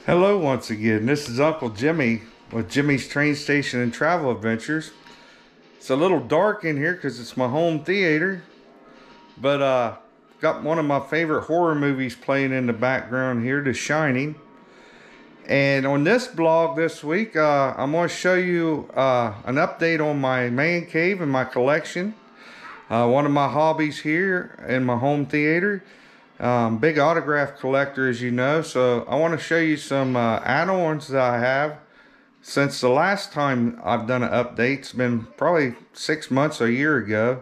Hello once again, this is Uncle Jimmy with Jimmy's Train Station and Travel Adventures. It's a little dark in here because it's my home theater, but got one of my favorite horror movies playing in the background here, The Shining. And on this blog this week, I'm going to show you an update on my man cave and my collection. One of my hobbies here in my home theater. Big autograph collector, as you know, so I want to show you some add-ons that I have since the last time I've done an update. It's been probably 6 months or a year ago.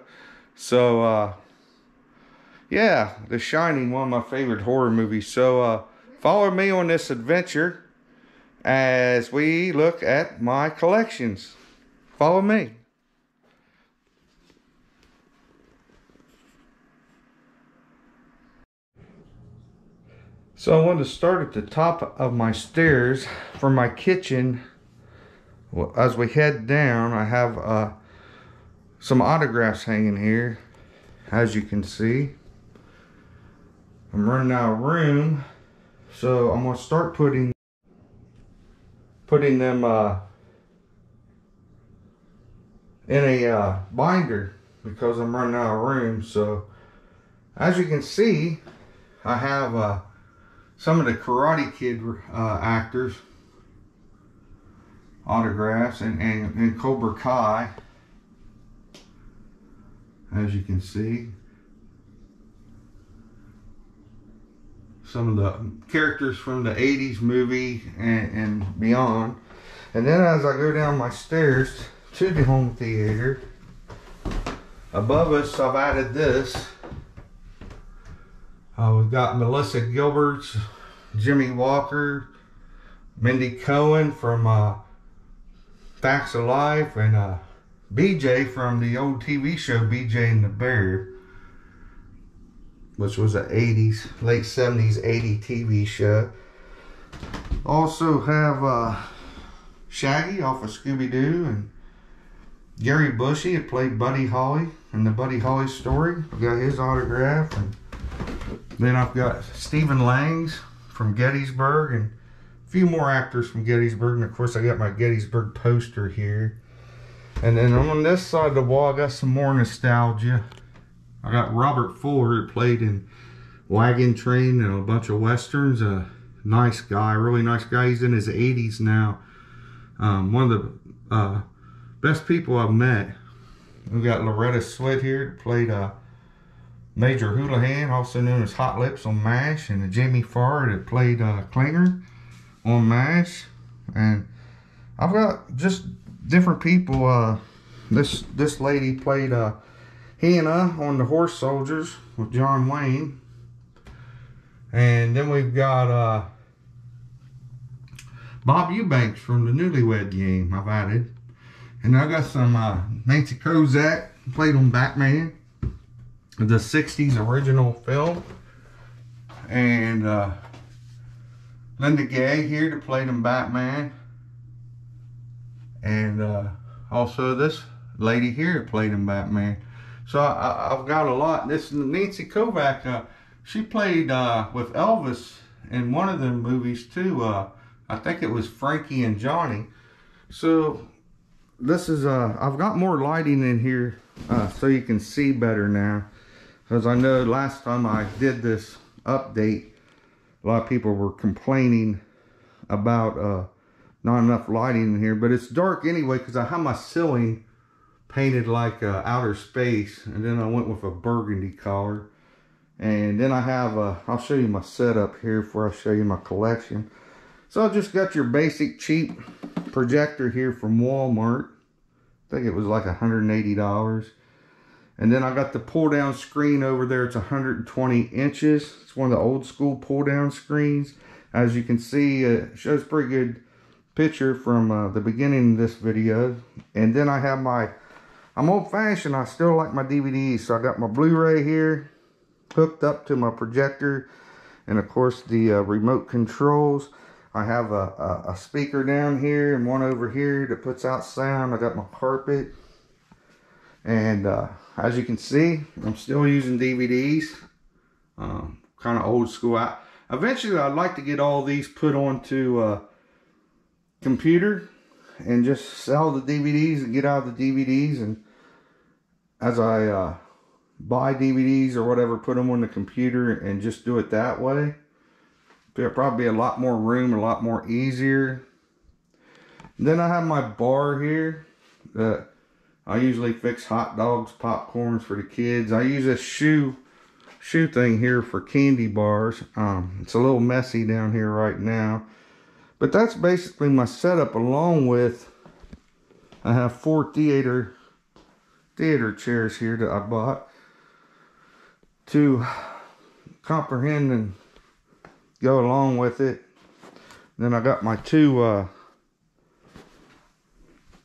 So yeah, The Shining, one of my favorite horror movies. So follow me on this adventure as we look at my collections. Follow me. So I wanted to start at the top of my stairs for my kitchen. As we head down, I have some autographs hanging here, as you can see. I'm running out of room, so I'm going to start putting them in a binder because I'm running out of room. So as you can see, I have some of the Karate Kid actors autographs and Cobra Kai, as you can see. Some of the characters from the 80s movie and beyond. And then as I go down my stairs to the home theater, above us I've added this. We've got Melissa Gilbert's, Jimmy Walker, Mindy Cohen from Facts of Life, and BJ from the old TV show BJ and the Bear, which was an 80s, late 70s, 80 TV show. Also have Shaggy off of Scooby-Doo, and Gary Busey had played Buddy Holly in the Buddy Holly story. I've got his autograph. And then I've got Stephen Lang's from Gettysburg and a few more actors from Gettysburg. And of course I got my Gettysburg poster here. And then on this side of the wall I got some more nostalgia. I got Robert Fuller, who played in Wagon Train and a bunch of westerns. A nice guy, really nice guy. He's in his 80s now. One of the best people I've met. We've got Loretta Swit here, who played Major Houlihan, also known as Hot Lips on MASH, and Jamie Farr that played Klinger on MASH. And I've got just different people. This lady played Hannah on The Horse Soldiers with John Wayne. And then we've got Bob Eubanks from the Newlywed Game I've added. And I got some Nancy Kozak, played on Batman, the 60s original film. And Linda Gay here to play in Batman. And also this lady here that played in Batman. So I've got a lot. This Nancy Kovac, she played with Elvis in one of the movies too. I think it was Frankie and Johnny. So this is I've got more lighting in here so you can see better now, because I know last time I did this update, a lot of people were complaining about not enough lighting in here, but it's dark anyway because I have my ceiling painted like outer space, and then I went with a burgundy color. And then I have I'll show you my setup here before I show you my collection. So I just got your basic cheap projector here from Walmart. I think it was like $180. And then I got the pull down screen over there. It's 120 inches. It's one of the old school pull down screens. As you can see, it shows pretty good picture from the beginning of this video. And then I have I'm old fashioned. I still like my DVDs. So I got my Blu-ray here hooked up to my projector, and of course the remote controls. I have a speaker down here and one over here that puts out sound. I got my carpet, and as you can see, I'm still using DVDs, kind of old school. Eventually I'd like to get all these put onto computer and just sell the DVDs and get out of the DVDs, and as I buy DVDs or whatever, put them on the computer and just do it that way. There'll probably be a lot more room, a lot more easier. And then I have my bar here that I usually fix hot dogs, popcorns for the kids. I use a shoe thing here for candy bars. It's a little messy down here right now, but that's basically my setup, along with I have 4 theater chairs here that I bought to comprehend and go along with it. Then I got my 2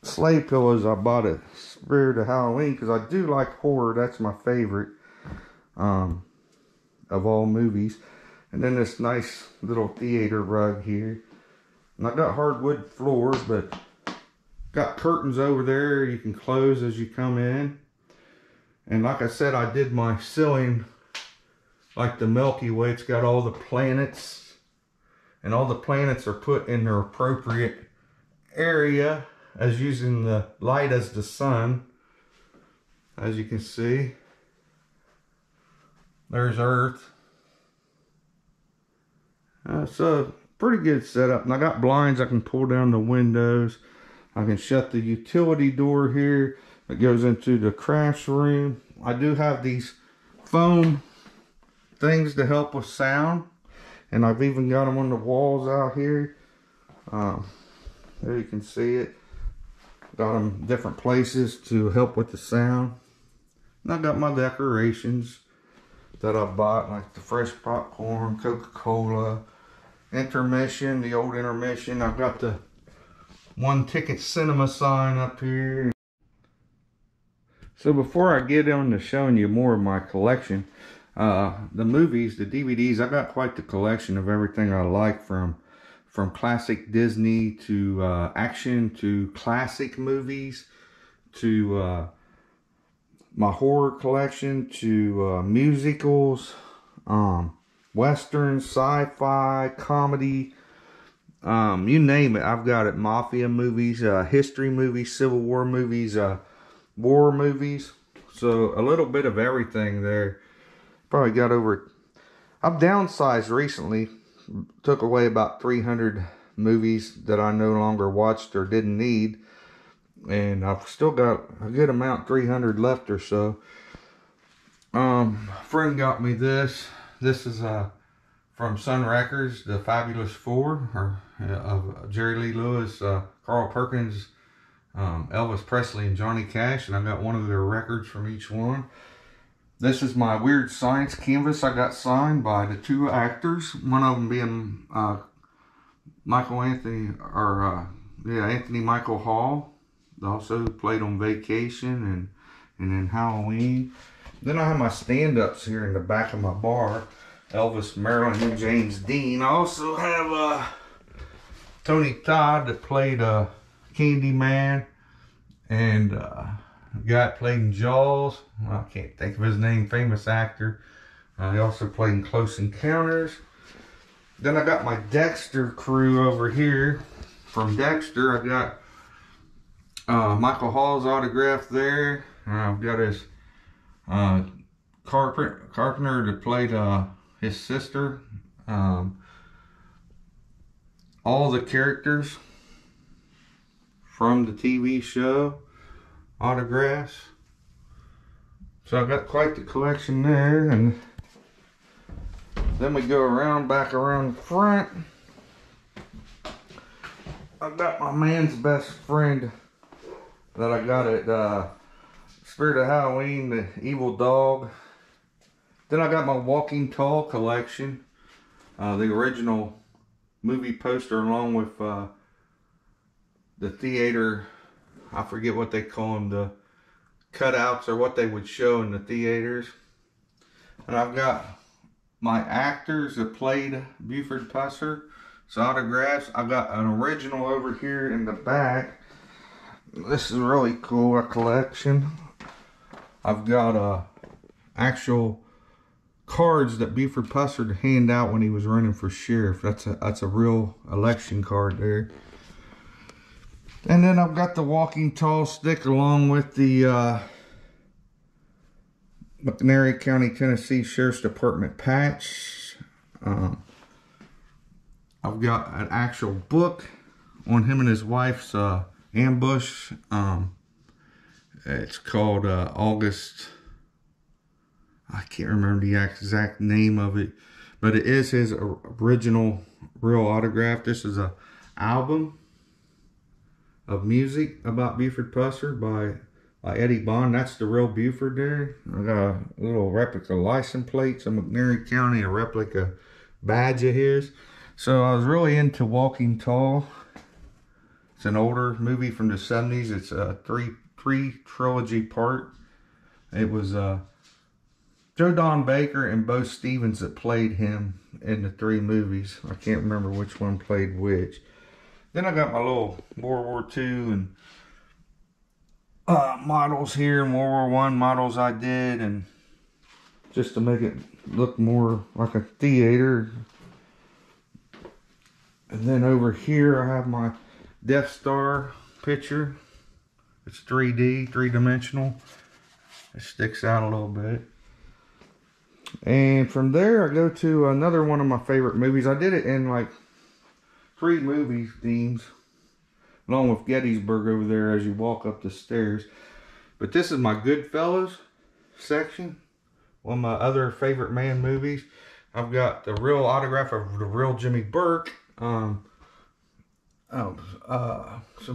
sleigh pillows I bought at Spirit of Halloween, because I do like horror. That's my favorite of all movies. And then this nice little theater rug here. And I got hardwood floors, but got curtains over there you can close as you come in. And like I said, I did my ceiling like the Milky Way. It's got all the planets, and all the planets are put in their appropriate area, as using the light as the sun. As you can see, there's Earth. So pretty good setup. And I got blinds. I can pull down the windows. I can shut the utility door here that goes into the craft room. I do have these foam things to help with sound, and I've even got them on the walls out here. There you can see it. Got them different places to help with the sound. And I got my decorations that I bought, like the fresh popcorn, Coca-Cola, intermission, the old intermission. I've got the 1 ticket cinema sign up here. So before I get on to showing you more of my collection, the movies, the DVDs, I got quite the collection of everything I like, from classic Disney to action to classic movies to my horror collection to musicals, westerns, sci-fi, comedy, you name it, I've got it. Mafia movies, history movies, Civil War movies, war movies. So a little bit of everything there. Probably got over, I've downsized recently, took away about 300 movies that I no longer watched or didn't need, and I've still got a good amount, 300 left or so. A friend got me this. This is from Sun Records, the Fabulous Four, of Jerry Lee Lewis, Carl Perkins, Elvis Presley, and Johnny Cash, and I got one of their records from each one. This is my Weird Science canvas I got signed by the 2 actors, one of them being Anthony Michael Hall. Also played on Vacation and in Halloween. Then I have my stand-ups here in the back of my bar. Elvis, Marilyn, and James Dean. I also have Tony Todd that played Candyman, and a guy that played in Jaws. Well, I can't think of his name. Famous actor. He also played in Close Encounters. Then I got my Dexter crew over here. From Dexter, I got Michael Hall's autograph there. I've got his Carpenter that played his sister. All the characters from the TV show autographs. So I've got quite the collection there, and then we go back around the front. I've got my man's best friend that I got at Spirit of Halloween, the evil dog. Then I got my Walking Tall collection, the original movie poster along with the theater, I forget what they call them, the cutouts or what they would show in the theaters. And I've got my actors that played Buford Pusser, some autographs. I've got an original over here in the back. This is really cool, a collection. I've got actual cards that Buford Pusser would hand out when he was running for sheriff. That's a real election card there. And then I've got the Walking Tall stick along with the McNairy County, Tennessee Sheriff's Department patch. I've got an actual book on him and his wife's ambush. It's called August. I can't remember the exact name of it, but it is his original real autograph. This is a album of music about Buford Pusser by Eddie Bond. That's the real Buford there. I got a little replica license plate, some McNairy County, a replica badge of his. So I was really into Walking Tall. It's an older movie from the 70s. It's a three trilogy part. It was Joe Don Baker and Bo Stevens that played him in the 3 movies. I can't remember which one played which. Then I got my little World War II and models here, and World War I models I did, and just to make it look more like a theater. And then over here I have my Death Star picture. It's 3D, 3-dimensional. It sticks out a little bit. And from there I go to another one of my favorite movies. I did it in like 3 movie themes, along with Gettysburg over there as you walk up the stairs. But this is my Goodfellas section, one of my other favorite man movies. I've got the real autograph of the real Jimmy Burke. Some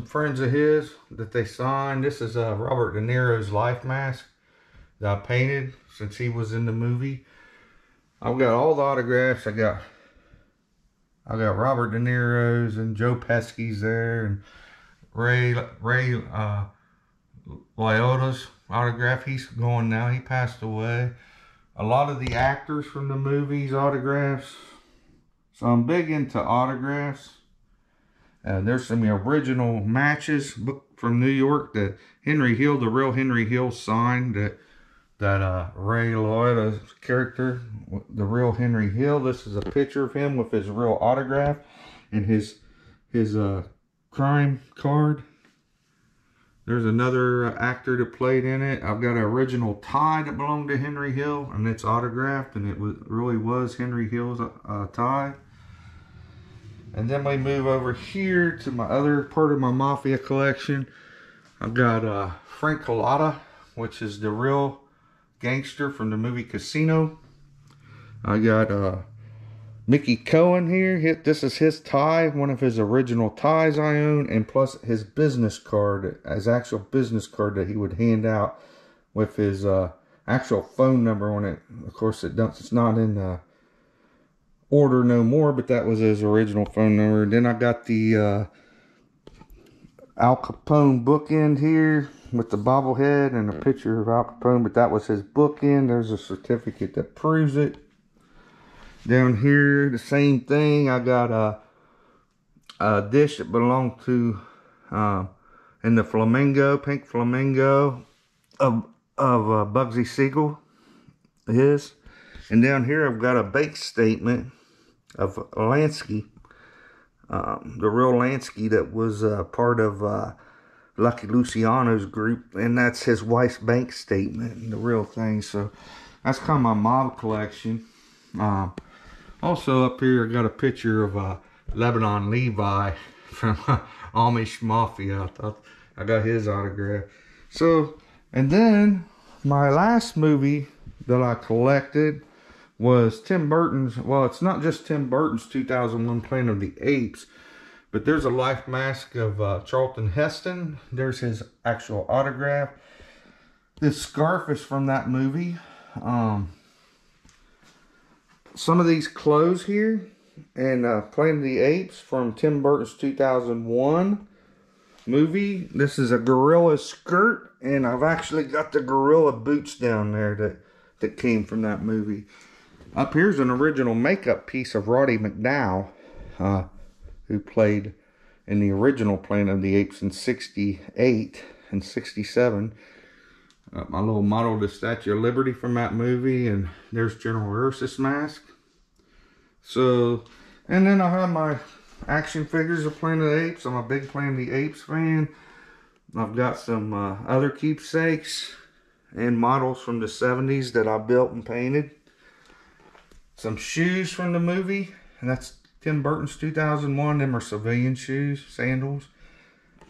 friends of his that they signed. This is Robert De Niro's life mask that I painted since he was in the movie. I've got all the autographs. I got Robert De Niro's and Joe Pesci's there, and Ray Liotta's autograph. He's gone now. He passed away. A lot of the actors from the movies autographs. So I'm big into autographs. There's some original matches book from New York that Henry Hill, the real Henry Hill, signed. That Ray Liotta's character, the real Henry Hill. This is a picture of him with his real autograph and his crime card. There's another actor that played in it. I've got an original tie that belonged to Henry Hill, and it's autographed, and it really was Henry Hill's tie. And then we move over here to my other part of my Mafia collection. I've got Frank Collada, which is the real gangster from the movie Casino. I got Mickey Cohen here. This is his tie, one of his original ties I own, and plus his business card, his actual business card that he would hand out with his actual phone number on it. Of course, it's not in order no more, but that was his original phone number. Then I got the Al Capone bookend here with the bobblehead and a picture of Al Capone, but that was his bookend. There's a certificate that proves it. Down here, the same thing. I got a dish that belonged to in the flamingo, pink flamingo of Bugsy Siegel, his. And down here I've got a bank statement of Lansky, the real Lansky that was part of Lucky Luciano's group, and that's his wife's bank statement and the real thing. So that's kind of my model collection. Also up here I got a picture of Lebanon Levi from Amish Mafia. I got his autograph. So, and then my last movie that I collected was Tim Burton's. Well, it's not just Tim Burton's 2001 Planet of the Apes, but there's a life mask of Charlton Heston. There's his actual autograph. This scarf is from that movie. Some of these clothes here and Planet of the Apes from Tim Burton's 2001 movie. This is a gorilla skirt, and I've actually got the gorilla boots down there that came from that movie. Up here's an original makeup piece of Roddy McDowall, who played in the original Planet of the Apes in 68 and 67. My little model, the Statue of Liberty from that movie, and there's General Ursus mask. So, and then I have my action figures of Planet of the Apes. I'm a big Planet of the Apes fan. I've got some other keepsakes and models from the 70s that I built and painted. Some shoes from the movie, and that's Tim Burton's 2001. Them are civilian shoes, sandals.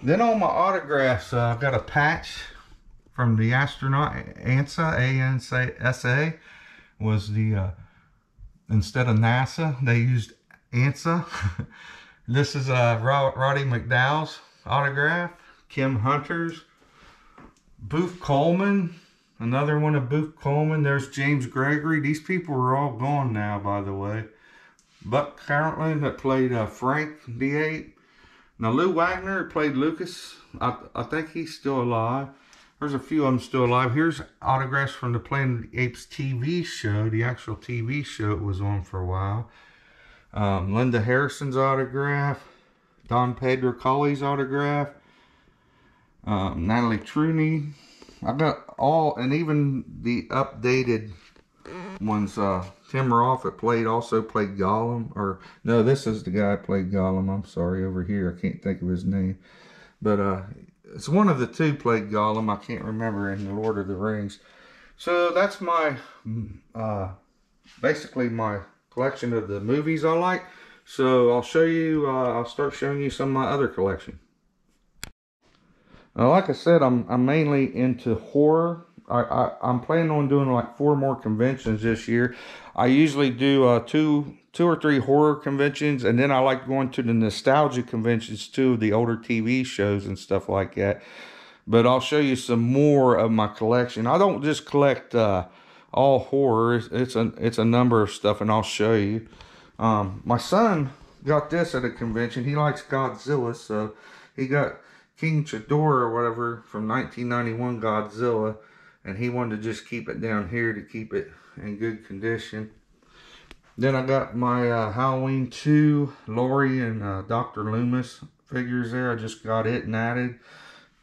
Then on my autographs, I've got a patch from the astronaut ANSA, A-N-S-A, was the, instead of NASA, they used ANSA. This is Roddy McDowall's autograph. Kim Hunter's. Booth Coleman, another one of Booth Coleman. There's James Gregory. These people are all gone now, by the way. Buck Cartland that played Frank the Ape. Now Lou Wagner played Lucas. I think he's still alive. There's a few of them still alive. Here's autographs from the Planet of the Apes TV show. The actual TV show it was on for a while. Linda Harrison's autograph. Don Pedro Colley's autograph. Natalie Truney. I got all, and even the updated ones. Tim Roth also played Gollum. Or, no, this is the guy that played Gollum. I'm sorry, over here. I can't think of his name. But, it's one of the two played Gollum. I can't remember in the Lord of the Rings. So that's my, basically my collection of the movies I like. So I'll show you, I'll start showing you some of my other collection. Like I said, I'm mainly into horror. I'm planning on doing like 4 more conventions this year. I usually do two or three horror conventions, and then I like going to the nostalgia conventions too, the older TV shows and stuff like that. But I'll show you some more of my collection. I don't just collect all horror. It's a number of stuff, and I'll show you. My son got this at a convention. He likes Godzilla, so he got King Ghidorah or whatever from 1991 Godzilla, and he wanted to just keep it down here to keep it in good condition. Then I got my Halloween 2 Laurie and Dr. Loomis figures there. I just got it and added.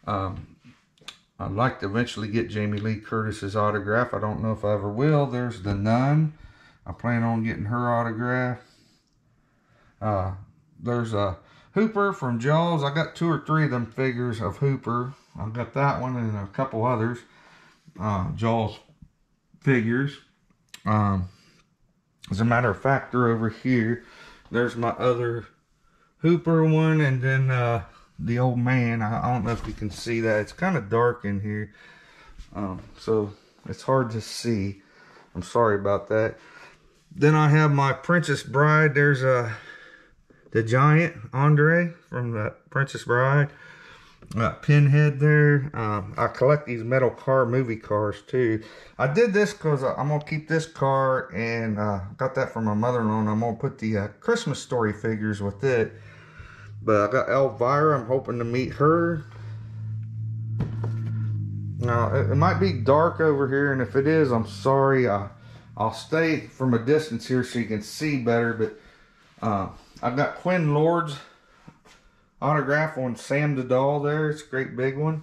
I'd like to eventually get Jamie Lee Curtis's autograph. I don't know if I ever will. There's the Nun. I plan on getting her autograph. There's a Hooper from Jaws. I got 2 or 3 of them figures of Hooper. I got that one and a couple others. Jaws figures. As a matter of fact, they're over here. There's my other Hooper one, and then the old man. I don't know if you can see that. It's kind of dark in here, so it's hard to see. I'm sorry about that. Then I have my Princess Bride. There's the giant Andre from the Princess Bride. Pinhead there. I collect these metal movie cars too. I did this because I'm going to keep this car, and got that from my mother-in-law, and I'm going to put the Christmas Story figures with it. But I got Elvira. I'm hoping to meet her. Now, it might be dark over here, and if it is, I'm sorry. I'll stay from a distance here so you can see better, but I've got Quinn Lord's autograph on Sam the Doll there. It's a great big one.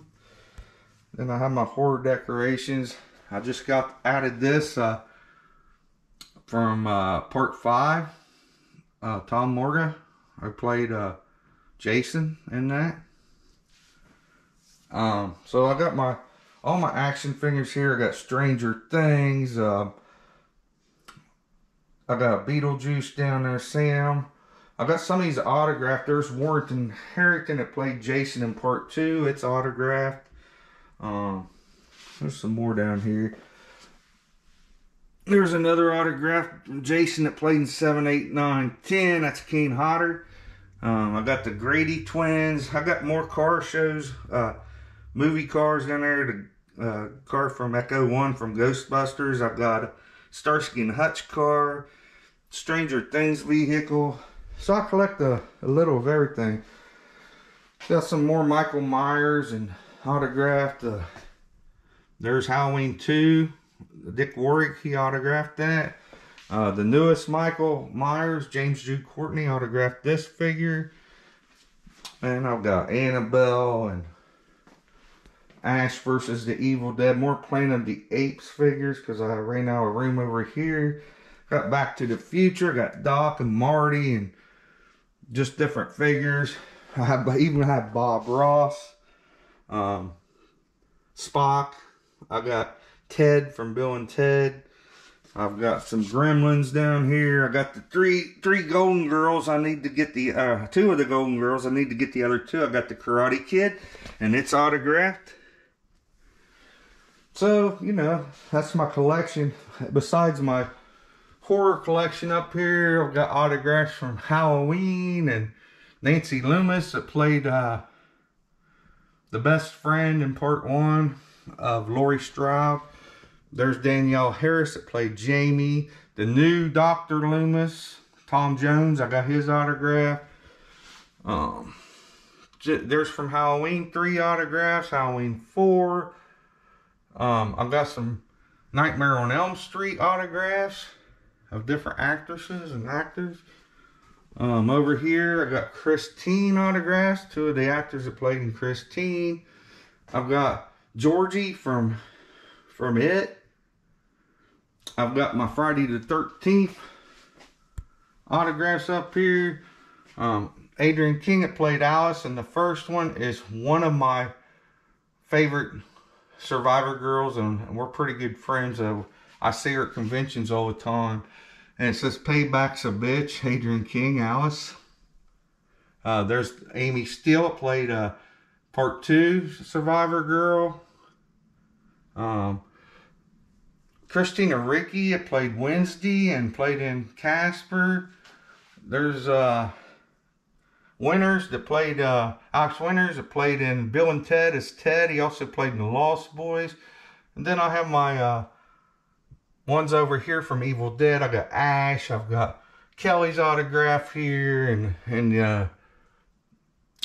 Then I have my horror decorations. I just added this from part 5. Tom Morga. I played Jason in that. So I got all my action figures here. I got Stranger Things. I got Beetlejuice down there, Sam. I got some of these autographed. There's Warrington Harrington that played Jason in part 2. It's autographed. There's some more down here. There's another autograph from Jason that played in 7, 8, 9, 10. That's Kane Hodder. I got the Grady twins. I got more car shows, movie cars down there. The car from Echo 1 from Ghostbusters. I've got a Starsky and Hutch car, Stranger Things vehicle. So I collect a little of everything. Got some more Michael Myers and autographed. There's Halloween 2. Dick Warwick, he autographed that. The newest Michael Myers, James Jude Courtney, autographed this figure. And I've got Annabelle and Ash versus the Evil Dead. More Planet of the Apes figures because I right now a room over here. Got Back to the Future. Got Doc and Marty and just different figures. I even have Bob Ross, Spock. I got Ted from Bill and Ted. I've got some Gremlins down here. I got the three Golden Girls. I need to get the 2 of the Golden Girls. I need to get the other 2. I got the Karate Kid, and it's autographed. So, you know, that's my collection. Besides my horror collection up here, I've got autographs from Halloween and Nancy Loomis that played the best friend in part 1 of Laurie Strode. There's Danielle Harris that played Jamie. The new Dr. Loomis, Tom Jones, I got his autograph. There's from Halloween 3 autographs, Halloween 4. I've got some Nightmare on Elm Street autographs of different actresses and actors. Over here, I got Christine autographs, 2 of the actors that played in Christine. I've got Georgie from It. I've got my Friday the 13th autographs up here. Adrienne King that played Alice in the first one is one of my favorite Survivor girls, and we're pretty good friends. I see her at conventions all the time. And it says Payback's a Bitch, Adrienne King, Alice. There's Amy Steele that played part 2 Survivor girl. Christina Ricci that played Wednesday and played in Casper. There's Winters that played Alex Winters that played in Bill and Ted as Ted. He also played in the Lost Boys. And then I have my ones over here from Evil Dead. I got Ash. I've got Kelly's autograph here, and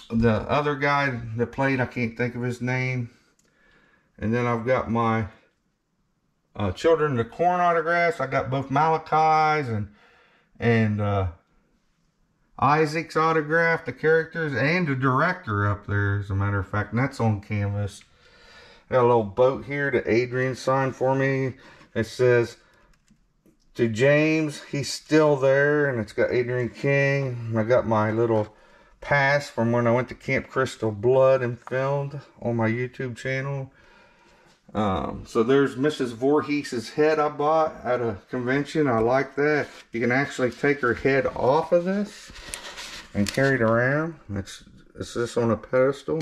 the other guy that played, I can't think of his name. And then I've got my Children of the Corn autographs. I got both Malachi's and Isaac's autograph, the characters, and the director up there, as a matter of fact, and that's on canvas. Got a little boat here that Adrian signed for me. It says, to James, he's still there, and it's got Adrienne King. I got my little pass from when I went to Camp Crystal Blood and filmed on my YouTube channel. So there's Mrs. Voorhees' head I bought at a convention. I like that. You can actually take her head off of this and carry it around. It's just on a pedestal.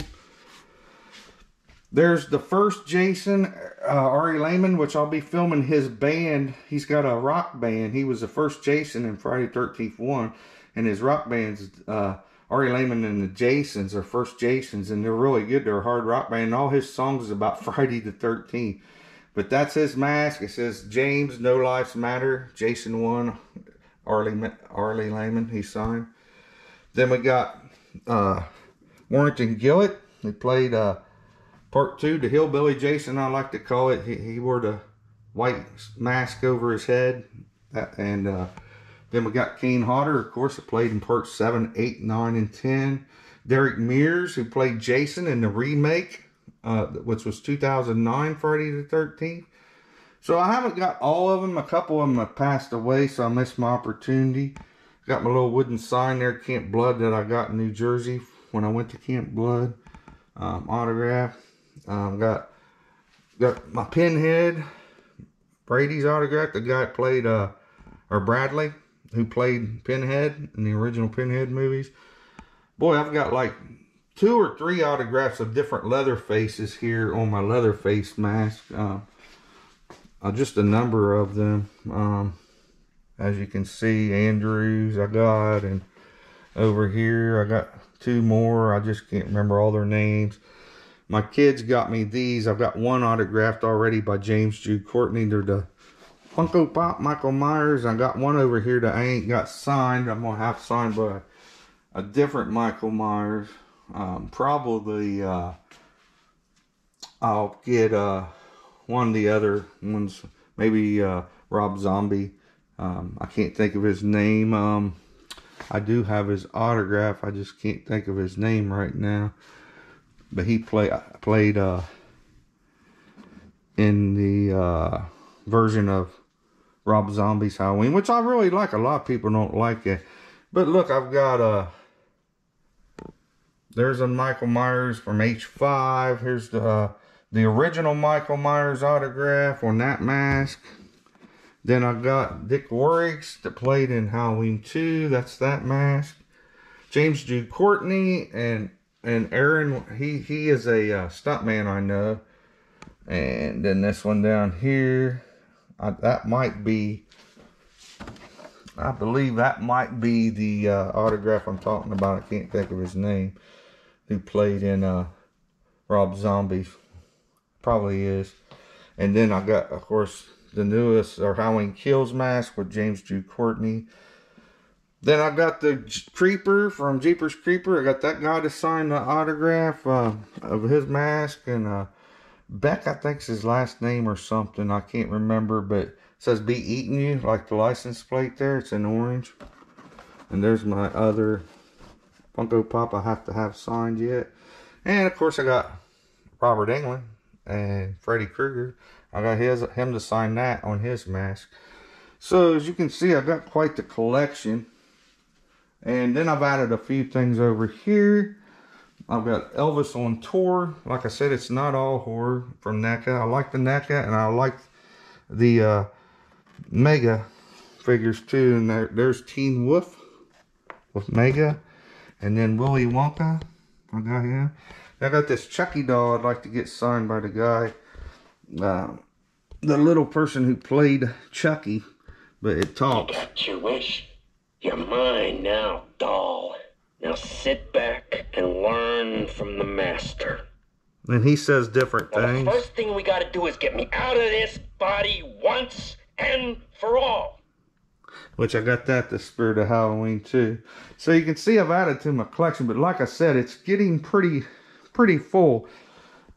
There's the first Jason, Ari Lehman, which I'll be filming his band. He's got a rock band. He was the first Jason in Friday the 13th 1. And his rock band's Ari Lehman and the Jasons are first Jasons. And they're really good. They're a hard rock band. And all his songs is about Friday the 13th. But that's his mask. It says, James, No Lives Matter. Jason 1, Ari Lehman, he signed. Then we got Warrington Gillett. He played part 2, the Hillbilly Jason, I like to call it. He wore the white mask over his head. And then we got Kane Hodder, of course, that played in part 7, 8, 9, and 10. Derek Mears, who played Jason in the remake, which was 2009 Friday the 13th. So I haven't got all of them. A couple of them have passed away, so I missed my opportunity. Got my little wooden sign there, Camp Blood, that I got in New Jersey when I went to Camp Blood. Autograph. Got my Pinhead, Brady's autograph. The guy that played, or Bradley, who played Pinhead in the original Pinhead movies. Boy, I've got like 2 or 3 autographs of different Leatherfaces here on my Leatherface mask. Just a number of them. As you can see, Andrews I got, and over here I got 2 more. I just can't remember all their names. My kids got me these. I've got one autographed already by James Jude Courtney. They're the Funko Pop Michael Myers. I got one over here that I ain't got signed. I'm gonna have signed by a different Michael Myers. Probably I'll get one of the other ones, maybe Rob Zombie. I can't think of his name. I do have his autograph. I just can't think of his name right now. But he played in the version of Rob Zombie's Halloween, which I really like. A lot of people don't like it. But look, I've got there's a Michael Myers from H5. Here's the original Michael Myers autograph on that mask. Then I've got Dick Warricks that played in Halloween 2. That's that mask. James Jude Courtney and Aaron. He is a stuntman, I know. And then this one down here. That might be, I believe that might be the autograph I'm talking about. I can't think of his name. Who played in Rob Zombie. Probably is. And then I got, of course, the newest Halloween Kills mask with James Jude Courtney. Then I got the Creeper from Jeepers Creeper. I got that guy to sign the autograph of his mask. And Beck, I think's his last name or something. I can't remember, but it says Be Eating You, like the license plate there. It's in orange. And there's my other Funko Pop I have to have signed yet. And of course I got Robert Englund and Freddy Krueger. I got him to sign that on his mask. So as you can see, I got quite the collection. And then I've added a few things over here. I've got Elvis on tour. Like I said, it's not all horror from NECA. I like the NECA, and I like the Mega figures too. And there's Teen Wolf with Mega. And then Willy Wonka. I got him. I got this Chucky doll I'd like to get signed by the guy. The little person who played Chucky. But it talks. You got your wish. You're mine now, doll. Now sit back and learn from the master. And he says different things. The first thing we gotta do is get me out of this body once and for all. Which I got that, the Spirit of Halloween too. So you can see I've added to my collection. But like I said, it's getting pretty full.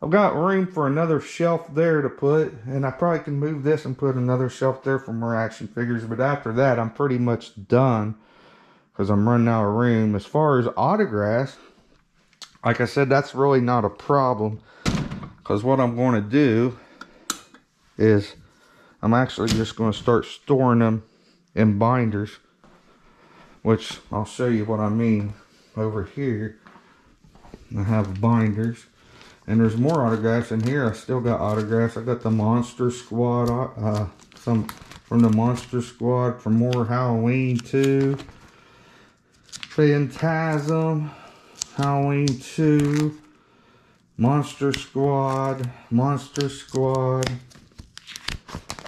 I've got room for another shelf there to put. And I probably can move this and put another shelf there for more action figures. But after that, I'm pretty much done. Because I'm running out of room. As far as autographs, like I said, that's really not a problem. Because what I'm going to do is I'm actually just going to start storing them in binders. Which I'll show you what I mean over here. I have binders. And there's more autographs in here. I still got autographs. I got the Monster Squad. Some from the Monster Squad for more Halloween 2. Phantasm, Halloween 2, Monster Squad,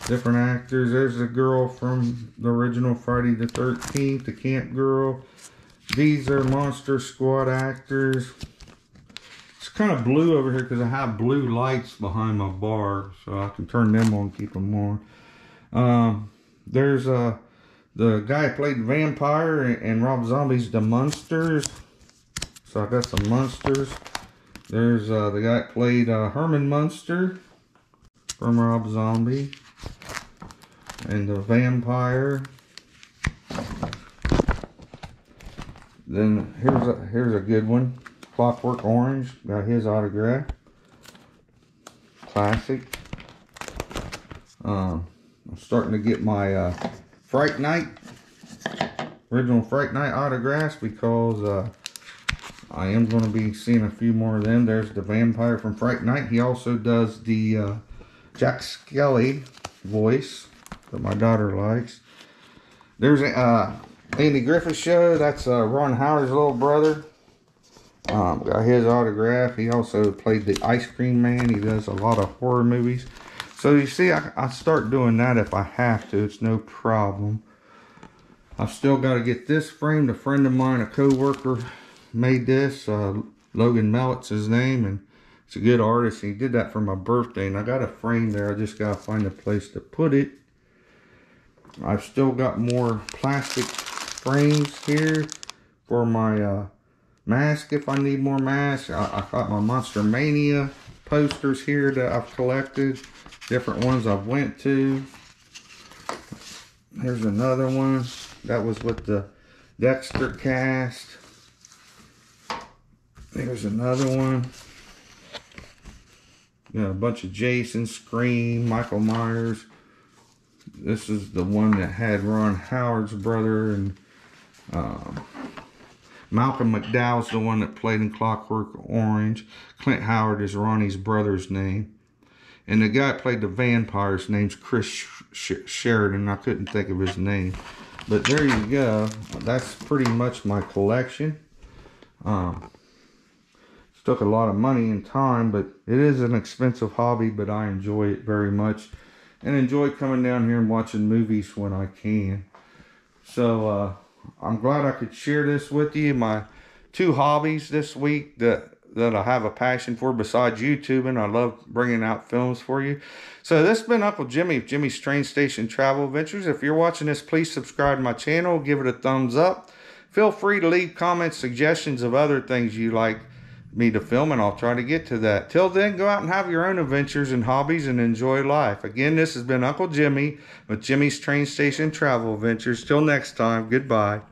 different actors. There's a girl from the original Friday the 13th, the camp girl. These are Monster Squad actors. It's kind of blue over here because I have blue lights behind my bar, so I can turn them on, keep them on. There's the guy who played Vampire and Rob Zombie's The Munsters. So I got some Munsters. There's the guy that played Herman Munster from Rob Zombie. And the Vampire. Then here's a good one. Clockwork Orange. Got his autograph. Classic. I'm starting to get my Fright Night, original Fright Night autographs because I am going to be seeing a few more of them. There's the vampire from Fright Night. He also does the Jack Skelly voice that my daughter likes. There's Andy Griffith Show. That's Ron Howard's little brother. Got his autograph. He also played the Ice Cream Man. He does a lot of horror movies. So you see, I start doing that if I have to. It's no problem. I've still got to get this framed. A friend of mine, a co-worker, made this. Logan Mellett's his name, and it's a good artist. He did that for my birthday, and I got a frame there. I just got to find a place to put it. I've still got more plastic frames here for my mask if I need more masks. I got my Monster Mania posters here that I've collected. Different ones I've went to. Here's another one. That was with the Dexter cast. There's another one. Got a bunch of Jason, Scream, Michael Myers. This is the one that had Ron Howard's brother, and Malcolm McDowell's the one that played in Clockwork Orange. Clint Howard is Ronnie's brother's name. And the guy that played the vampire's name's Chris Sheridan. I couldn't think of his name. But there you go. That's pretty much my collection. It took a lot of money and time, but it is an expensive hobby, but I enjoy it very much. And enjoy coming down here and watching movies when I can. So, I'm glad I could share this with you. My 2 hobbies this week that I have a passion for besides YouTube, and I love bringing out films for you. So this has been Uncle Jimmy of Jimmy's Train Station Travel Adventures. If you're watching this, please subscribe to my channel. Give it a thumbs up. Feel free to leave comments, suggestions of other things you like me to film, and I'll try to get to that. Till then, go out and have your own adventures and hobbies and enjoy life. Again, this has been Uncle Jimmy with Jimmy's Train Station Travel Adventures. Till next time, goodbye.